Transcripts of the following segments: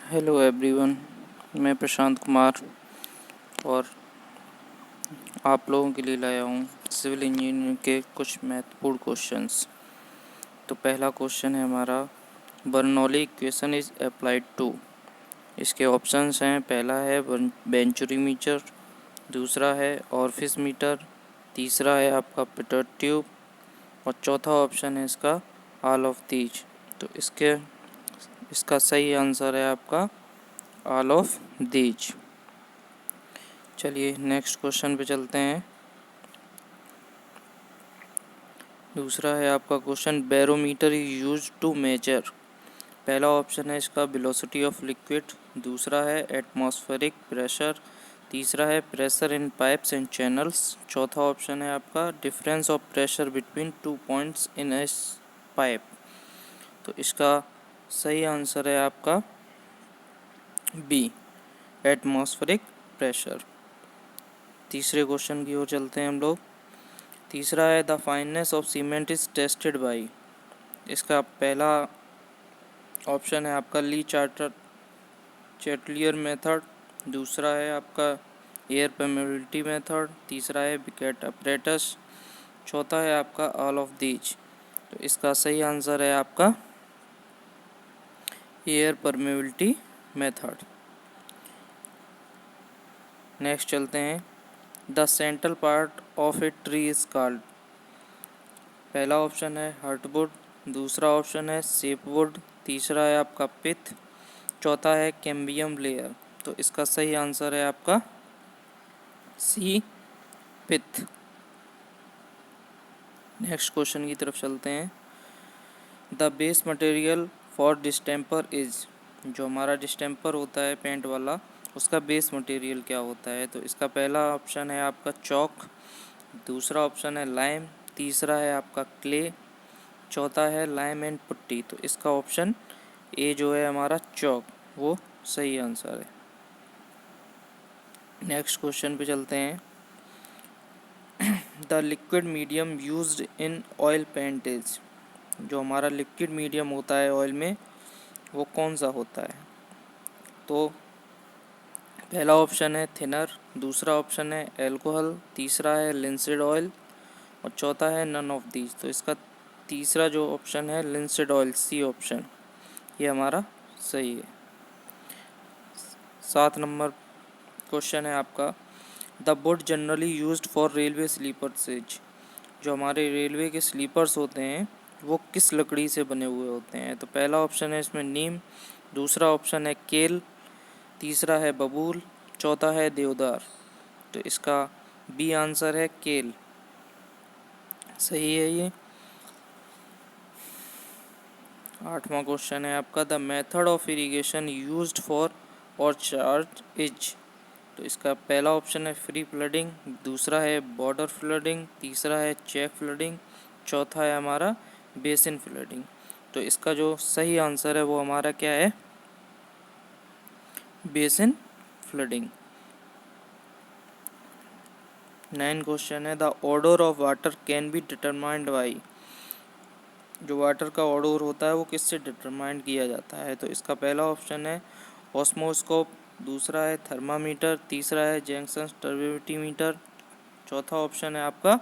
Hello everyone, मैं प्रशांत कुमार और आप लोगों के लिए लाया हूँ सिविल इंजीनियरिंग के कुछ महत्वपूर्ण क्वेश्चंस। तो पहला क्वेश्चन है हमारा, Bernoulli equation is applied to. इसके ऑप्शंस हैं, पहला है वेंचुरी मीटर, दूसरा है ऑरिफिस मीटर, तीसरा है आपका पिटर ट्यूब और चौथा ऑप्शन है इसका ऑल ऑफ दीज। तो इसका सही आंसर है आपका ऑल ऑफ दीज। चलिए नेक्स्ट क्वेश्चन पे चलते हैं। दूसरा है आपका question, barometer is use to measure. पहला ऑप्शन है इसका वेलोसिटी ऑफ लिक्विड, दूसरा है एटमॉस्फेरिक प्रेशर, तीसरा है pressure in pipes and channels, चौथा ऑप्शन है आपका difference of pressure between 2 points in A pipe. तो इसका सही आंसर है आपका बी, एटमॉस्फेरिक प्रेशर। तीसरे क्वेश्चन की ओर चलते हैं हम लोग। तीसरा है, the fineness of cement is tested by. इसका पहला ऑप्शन है आपका ली चार्टर चैटलियर मेथड, दूसरा है आपका एयर परमेबिलिटी मेथड, तीसरा है बिकेट अपरेटस, चौथा है आपका ऑल ऑफ दीज। तो इसका सही आंसर है आपका एयर परमेबिलिटी मेथड। नेक्स्ट चलते हैं, the central part of a tree is called. पहला ऑप्शन है हर्टवुड, दूसरा ऑप्शन है सेपवुड, तीसरा है आपका पिथ, चौथा है कैम्बियम लेयर। तो इसका सही आंसर है आपका सी, पिथ। नेक्स्ट क्वेश्चन की तरफ चलते हैं। The base material for distemper is. जो हमारा डिस्टेम्पर होता है पेंट वाला, उसका बेस मटेरियल क्या होता है? तो इसका पहला ऑप्शन है आपका चॉक, दूसरा ऑप्शन है लाइम, तीसरा है आपका क्ले, चौथा है लाइम एंड पुट्टी। तो इसका ऑप्शन ए जो है हमारा चॉक, वो सही आंसर है। नेक्स्ट क्वेश्चन पे चलते हैं। The liquid medium used in oil paint is. जो हमारा लिक्विड मीडियम होता है ऑयल में, वो कौन सा होता है? तो पहला ऑप्शन है थिनर, दूसरा ऑप्शन है एल्कोहल, तीसरा है लिंसिड ऑयल और चौथा है नन ऑफ दीज। तो इसका तीसरा जो ऑप्शन है लिंसिड ऑयल, सी ऑप्शन, ये हमारा सही है। 7 नंबर क्वेश्चन है आपका, the wood generally used for railway sleepers is. जो हमारे रेलवे के स्लीपर्स होते हैं वो किस लकड़ी से बने हुए होते हैं? तो पहला ऑप्शन है इसमें नीम, दूसरा ऑप्शन है केल, तीसरा है बबूल, चौथा है देवदार। तो इसका बी आंसर है केल, सही है ये। 8वां क्वेश्चन है आपका, the method of irrigation used for orchard is. तो इसका पहला ऑप्शन है फ्री फ्लडिंग, दूसरा है बॉर्डर फ्लडिंग, तीसरा है चेक फ्लडिंग, चौथा है हमारा बेसिन फ्लडिंग। तो इसका जो सही आंसर है वो हमारा क्या है? Basin flooding. 9 क्वेश्चन है, the order of water can be determined by. जो वाटर का ऑर्डर होता है वो किससे डिटरमाइंड किया जाता है? तो इसका पहला ऑप्शन है ऑस्मोस्कोप, दूसरा है थर्मामीटर, तीसरा है जैक्सन टर्बियोमीटर, चौथा ऑप्शन है आपका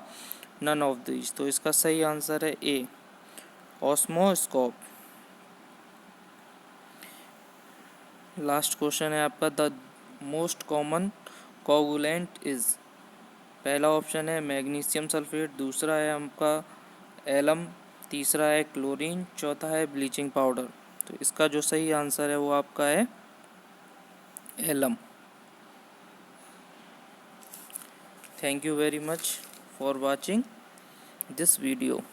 नन ऑफ दीज। तो इसका सही आंसर है ए, ऑस्मोस्कोप। लास्ट क्वेश्चन है आपका, the most common coagulant is. पहला ऑप्शन है मैग्नीशियम सल्फेट, दूसरा है आपका एलम, तीसरा है क्लोरीन, चौथा है ब्लीचिंग पाउडर। तो इसका जो सही आंसर है वो आपका है alum. Thank you very much for watching this video.